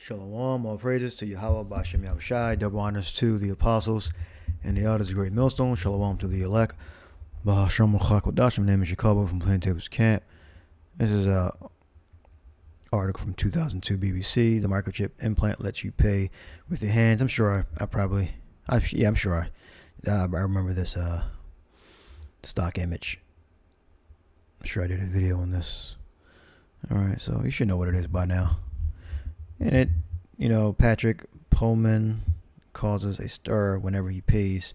Shalom, all praises to Yahweh, Bashem Yahushai, double honors to the apostles and the elders of Great Millstone. Shalom to the elect. Bahashem Chakodash. My name is Jacobo from Plaintables Camp. This is an article from 2002 BBC. The microchip implant lets you pay with your hands. I'm sure I remember this stock image. I'm sure I did a video on this. All right, so you should know what it is by now. And it, Patrick Pullman causes a stir whenever he pays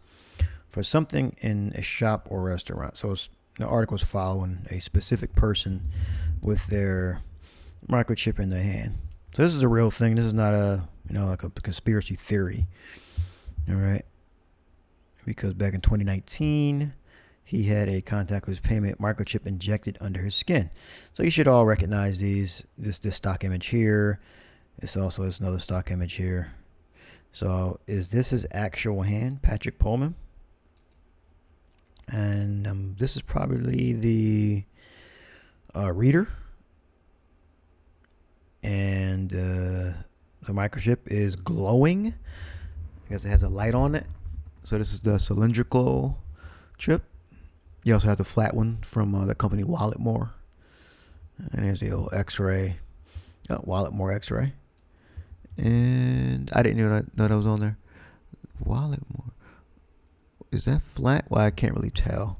for something in a shop or restaurant. So the article is following a specific person with their microchip in their hand. So this is a real thing. This is not like a conspiracy theory. All right. Because back in 2019, he had a contactless payment microchip injected under his skin. So you should all recognize this stock image here. It's another stock image here. So is this his actual hand, Patrick Pullman? And this is probably the reader. And the microchip is glowing. I guess it has a light on it. So this is the cylindrical chip. You also have the flat one from the company Walletmore. And here's the old X-ray. Walletmore X-ray. And I didn't know that was on there. Walletmore. Is that flat? Well, I can't really tell.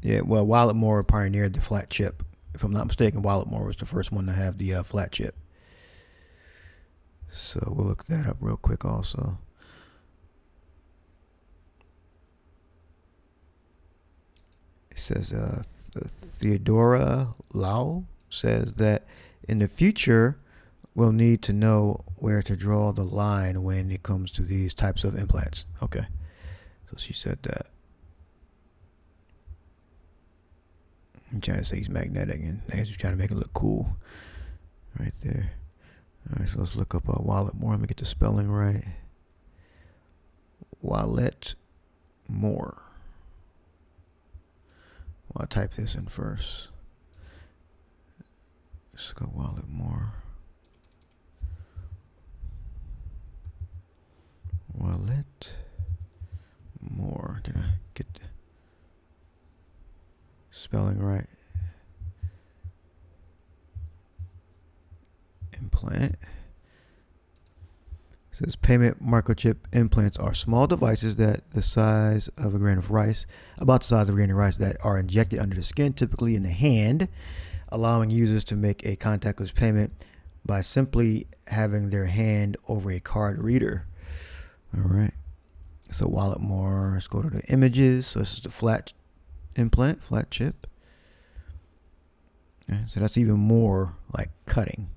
Yeah, well, Walletmore pioneered the flat chip. If I'm not mistaken, Walletmore was the first one to have the flat chip. So we'll look that up real quick also. It says Theodora Lau says that in the future, we'll need to know where to draw the line when it comes to these types of implants. Okay. So she said that. I'm trying to say he's magnetic, and he's trying to make it look cool. Right there. All right, so let's look up Walletmore. Let me get the spelling right. Walletmore. Well, I'll type this in first. Let's go Walletmore. Walletmore. Did I get the spelling right? Implant. It says payment microchip implants are small devices that the size of a grain of rice, about the size of a grain of rice, that are injected under the skin, typically in the hand, allowing users to make a contactless payment by simply having their hand over a card reader. All right. So Walletmore, let's go to the images. So this is the flat implant, flat chip. Okay, so that's even more like cutting.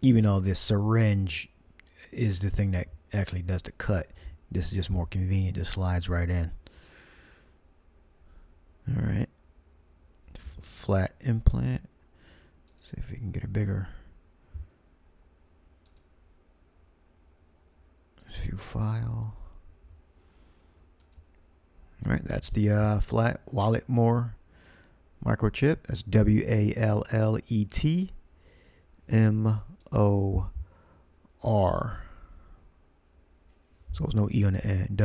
Even though this syringe is the thing that actually does the cut, this is just more convenient. Just slides right in. All right. Flat implant. See if we can get a bigger view file. All right, that's the flat Walletmore microchip. That's WALLETMOR. So there's no E on the end.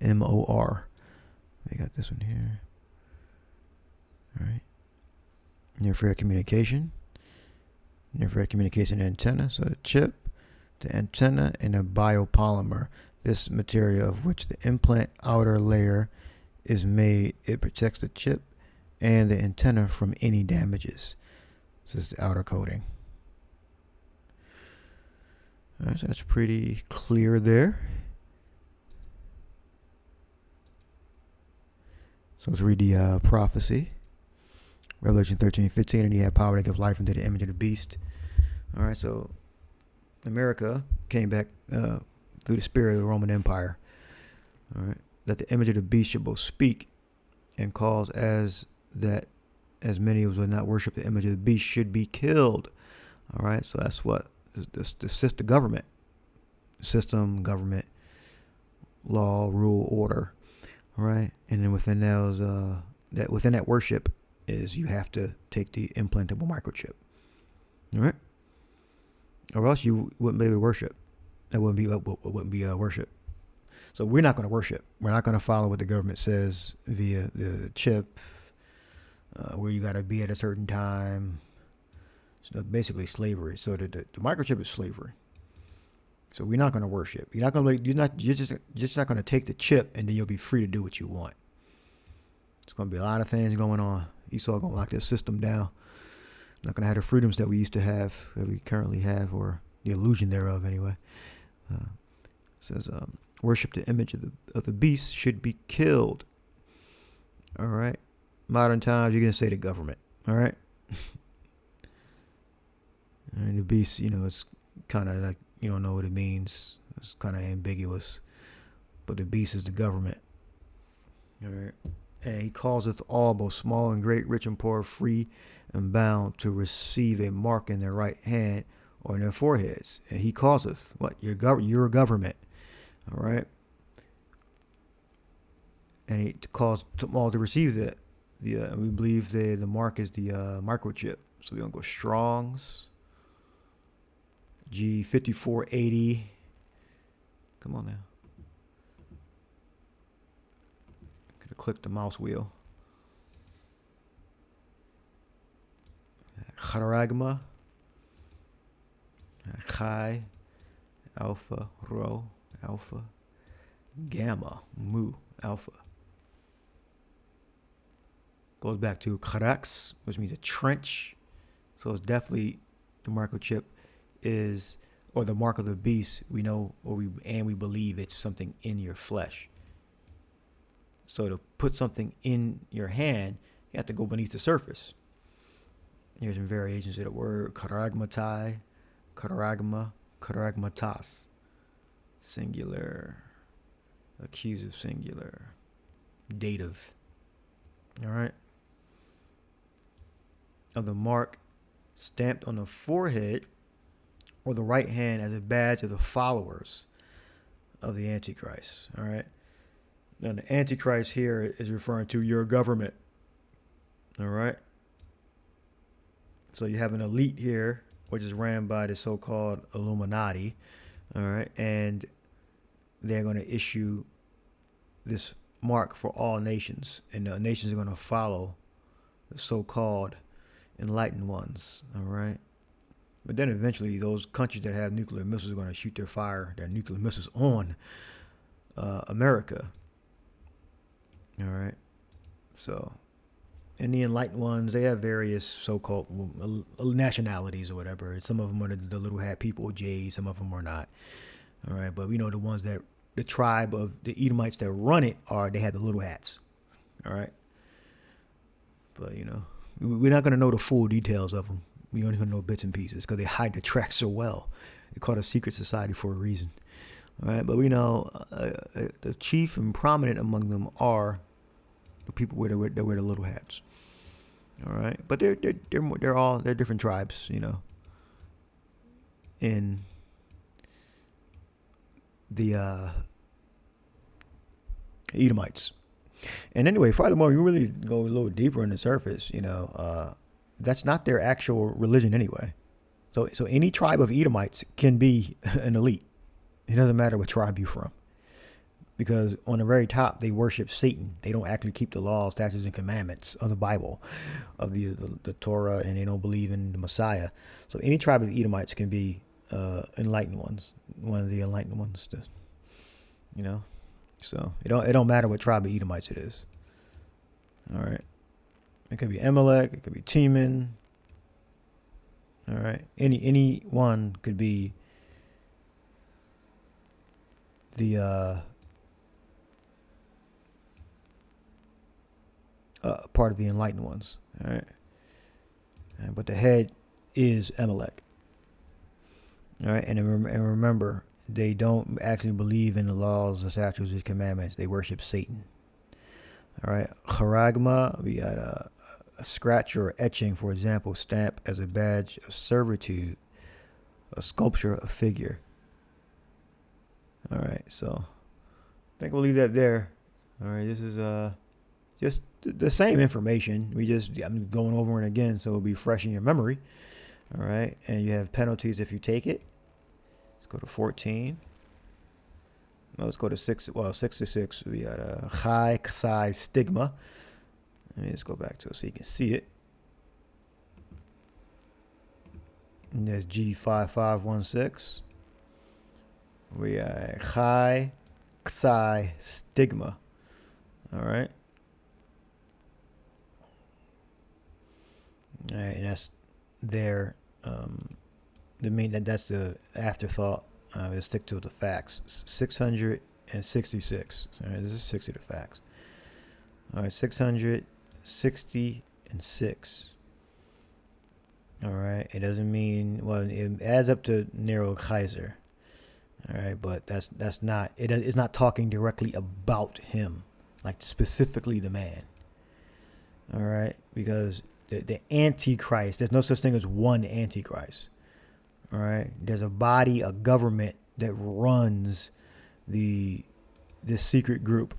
WALLETMOR. We got this one here. All right. Near-infrared communication. Near-infrared communication antenna. So the chip, the antenna, and a biopolymer. This material of which the implant outer layer is made, it protects the chip and the antenna from any damages. This is the outer coating. All right, so that's pretty clear there. So let's read the prophecy. Revelation 13:15, and he had power to give life unto the image of the beast. All right, so America came back through the spirit of the Roman Empire. All right, that the image of the beast should both speak and cause as many as would not worship the image of the beast should be killed. All right, so that's what the system, government, law, rule, order. All right, and then within that worship, is you have to take the implantable microchip. All right? Or else you wouldn't be able to worship. That wouldn't be worship. So we're not going to worship. We're not going to follow what the government says via the chip, where you got to be at a certain time. So basically slavery. So the microchip is slavery. So we're not going to worship. You're just not going to take the chip and then you'll be free to do what you want. There's going to be a lot of things going on. Esau going to lock their system down. Not going to have the freedoms that we used to have, that we currently have, or the illusion thereof anyway. Says, worship the image of the beast should be killed. All right. Modern times, you're going to say the government. All right. And the beast, it's kind of like, you don't know what it means. It's kind of ambiguous. But the beast is the government. All right. And he causeth all, both small and great, rich and poor, free and bound, to receive a mark in their right hand or in their foreheads. And he causeth what? Your government. All right. And he caused them all to receive that. We believe the mark is the microchip. So we're going to go Strong's. G5480. Come on now. Could have clicked the mouse wheel. Charagma. Chi. Alpha. Rho. Alpha. Gamma. Mu. Alpha. Goes back to Karax, which means a trench. So it's definitely the microchip is, or the mark of the beast. We know, we believe it's something in your flesh. So to put something in your hand, you have to go beneath the surface. Here's some variations of the word: karagmatai, karagma, karagmatas, singular, accusative singular, dative. All right. Of the mark stamped on the forehead or the right hand as a badge of the followers of the Antichrist. All right. Now the Antichrist here is referring to your government. All right. So you have an elite here, which is ran by the so-called Illuminati. All right. And they're going to issue this mark for all nations. And the nations are going to follow the so-called enlightened ones. All right. But then eventually those countries that have nuclear missiles are going to shoot their nuclear missiles on America. All right. So, and the enlightened ones, they have various so-called nationalities or whatever. Some of them are the little hat people, Jays. Some of them are not. All right. But we know the ones that, the tribe of the Edomites that run it, they have the little hats. All right. But, we're not going to know the full details of them. We only going to know bits and pieces because they hide the tracks so well. They're called a secret society for a reason. All right. But we know the chief and prominent among them are the people that wear the little hats. All right. But they're different tribes, in the Edomites. And anyway, furthermore, you really go a little deeper in the surface, that's not their actual religion anyway. So any tribe of Edomites can be an elite. It doesn't matter what tribe you're from. Because on the very top, they worship Satan. They don't actually keep the laws, statutes, and commandments of the Bible, of the Torah, and they don't believe in the Messiah. So any tribe of Edomites can be enlightened ones, one of the enlightened ones, So it don't matter what tribe of Edomites it is. All right. It could be Amalek. It could be Teman. All right. Any one could be the part of the enlightened ones. All right. But the head is Amalek. All right. And remember, they don't actually believe in the laws, the statutes, and commandments. They worship Satan. All right. Charagma, we got a scratch or etching, for example, stamp as a badge of servitude, a sculpture, a figure. All right. So I think we'll leave that there. All right. This is just the same information. I'm going over it again so it'll be fresh in your memory. All right. And you have penalties if you take it. Let's go to 14. No, let's go to 6. Well, 66. We got a high size stigma. Let me just go back to it so you can see it. And there's G5516. We got high psi stigma. All right. All right, and that's there. That's the afterthought. Let's stick to the facts. 666. All right, this is 60 the facts. All right, 666. All right, it doesn't mean, well, it adds up to Nero Kaiser. All right, but that's not it. It's not talking directly about him, like specifically the man. All right, because the Antichrist, there's no such thing as one Antichrist. All right, there's a body, a government that runs this secret group.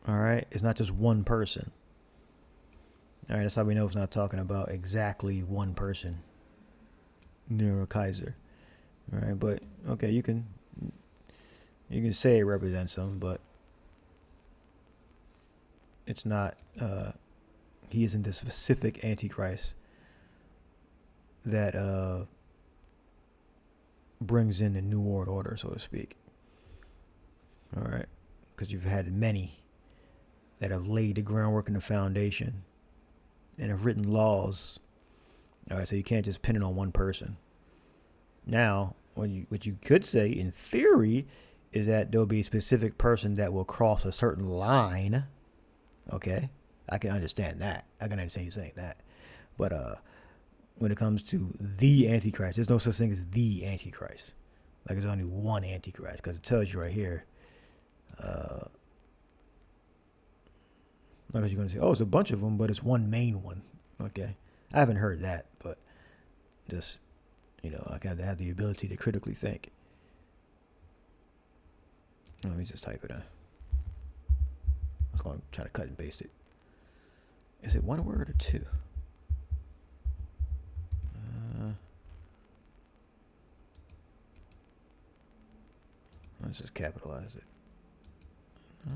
All right, it's not just one person. All right, that's how we know it's not talking about exactly one person. Nero Kaiser. All right, but okay, you can say it represents him, but it's not. He isn't the specific Antichrist that brings in the New World Order, so to speak. All right, because you've had many that have laid the groundwork and the foundation and have written laws. All right, so you can't just pin it on one person. Now, what you could say in theory is that there'll be a specific person that will cross a certain line. Okay, I can understand that. I can understand you saying that. But when it comes to the Antichrist, there's no such thing as the Antichrist. Like there's only one Antichrist, because it tells you right here. Like you're going to say, oh, it's a bunch of them, but it's one main one. Okay, I haven't heard that, but just, I got to have the ability to critically think. Let me just type it in. I was going to try to cut and paste it. Is it one word or two? Let's just capitalize it. I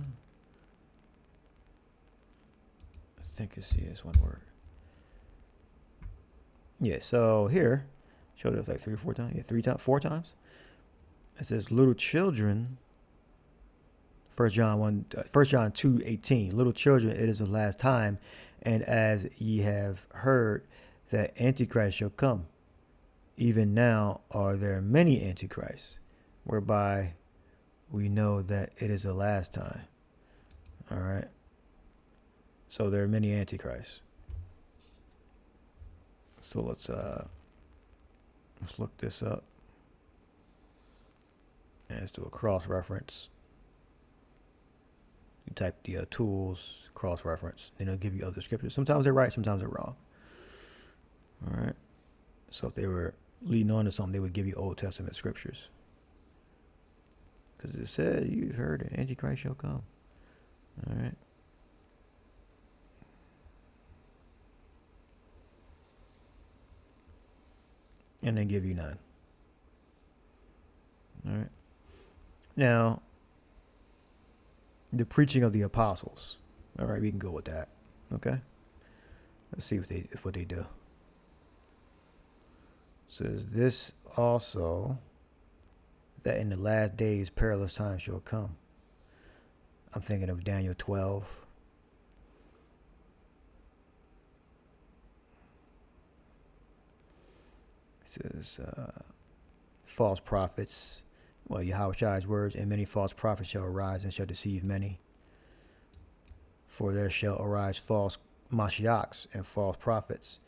think it's one word. Yeah, so here, showed it like 3 or 4 times. Yeah, 4 times. It says little children. 1 John 2:18. Little children, it is the last time, and as ye have heard that Antichrist shall come, even now are there many Antichrists, whereby we know that it is the last time. All right. So there are many Antichrists. So let's look this up. And let's do a cross reference. You type the tools, cross reference, then it'll give you other scriptures. Sometimes they're right, sometimes they're wrong. All right. So if they were leading on to something, they would give you Old Testament scriptures. Because it said, you've heard that Antichrist shall come. All right. And then give you 9. All right. Now, the preaching of the apostles. All right, we can go with that. Okay. Let's see what they do. It says this also, that in the last days perilous times shall come. I'm thinking of Daniel 12. It says false prophets. Well, Yahweh's words, and many false prophets shall arise and shall deceive many. For there shall arise false Mashiachs and false prophets.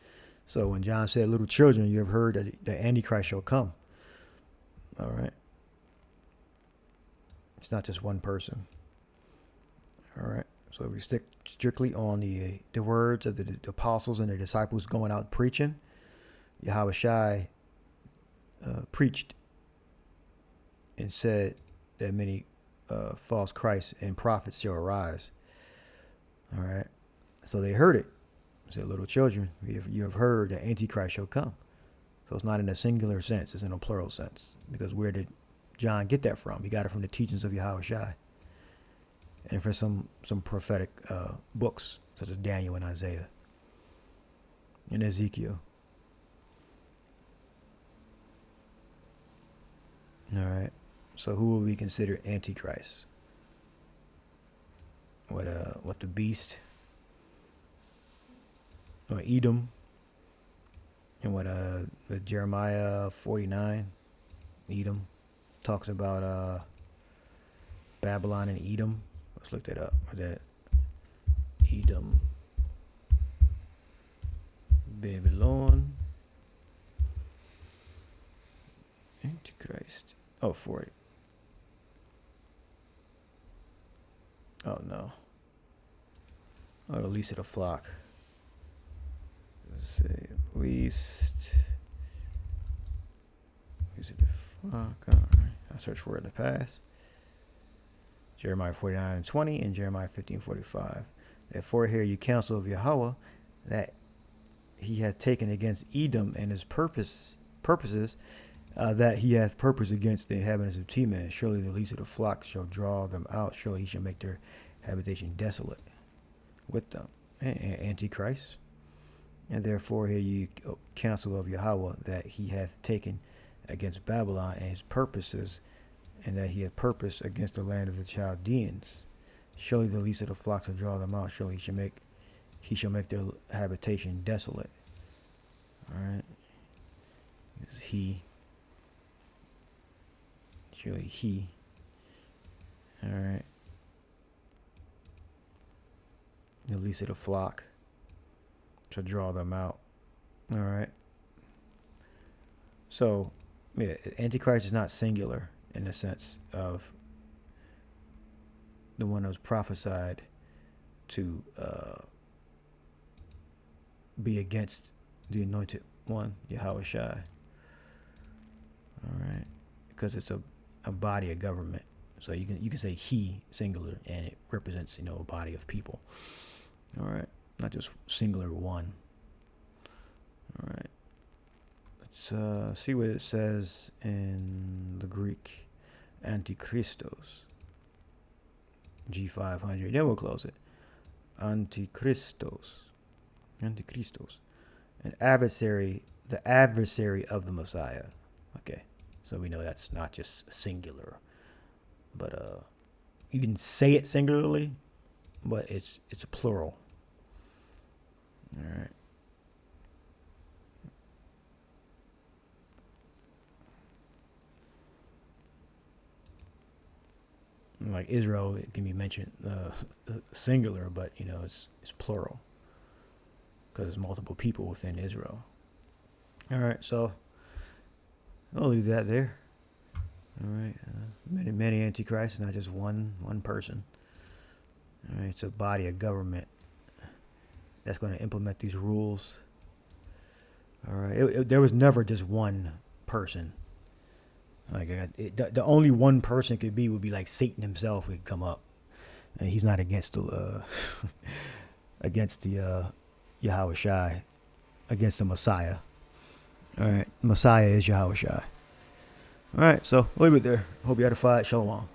So when John said, little children, you have heard that the Antichrist shall come. All right. It's not just one person. All right. So if we stick strictly on the words of the apostles and the disciples going out preaching, Yahweh preached and said that many false Christs and prophets shall arise. All right. So they heard it. It said, little children, you have heard that Antichrist shall come. So it's not in a singular sense, it's in a plural sense. Because where did John get that from? He got it from the teachings of Yahushua. And from some prophetic books, such as Daniel and Isaiah and Ezekiel. All right. So who will we consider Antichrist? What the beast? Or Edom? And what Jeremiah 49, Edom talks about Babylon and Edom. Let's look that up. That Edom, Babylon, Antichrist. Oh, 40. Oh no. Oh, the least of the flock. Let's say least of the flock. All right. I'll search for it in the past. Jeremiah 49:20 and Jeremiah 15:45. Therefore hear you counsel of Yahweh that he hath taken against Edom and his purposes, that he hath purpose against the inhabitants of Teman. Surely the least of the flock shall draw them out. Surely he shall make their habitation desolate with them. Antichrist. And therefore hear you counsel of Yahweh that he hath taken against Babylon and his purposes, and that he hath purpose against the land of the Chaldeans. Surely the least of the flock shall draw them out. Surely he shall make their habitation desolate. All right. He. Surely he. All right. The least of the flock shall draw them out. All right. So, yeah, Antichrist is not singular in the sense of the one that was prophesied to be against the anointed one, Yahushua. All right, because it's a body of government, so you can say he singular, and it represents a body of people. All right, not just singular one. All right. Let's see what it says in the Greek. Antichristos. G500. Then we'll close it. Antichristos. An adversary, the adversary of the Messiah. Okay. So we know that's not just singular. But you can say it singularly, but it's a plural. All right. Like Israel, it can be mentioned singular, but it's plural because there's multiple people within Israel. All right, so I'll leave that there. All right, many antichrists, not just one person. All right, it's a body of government that's going to implement these rules. All right, there was never just one person. Like the only one person would be like Satan himself would come up, and he's not against the Yahushua, against the Messiah. All right, Messiah is Yahushua. All right, so we'll leave it there. Hope you had a fight. Shalom.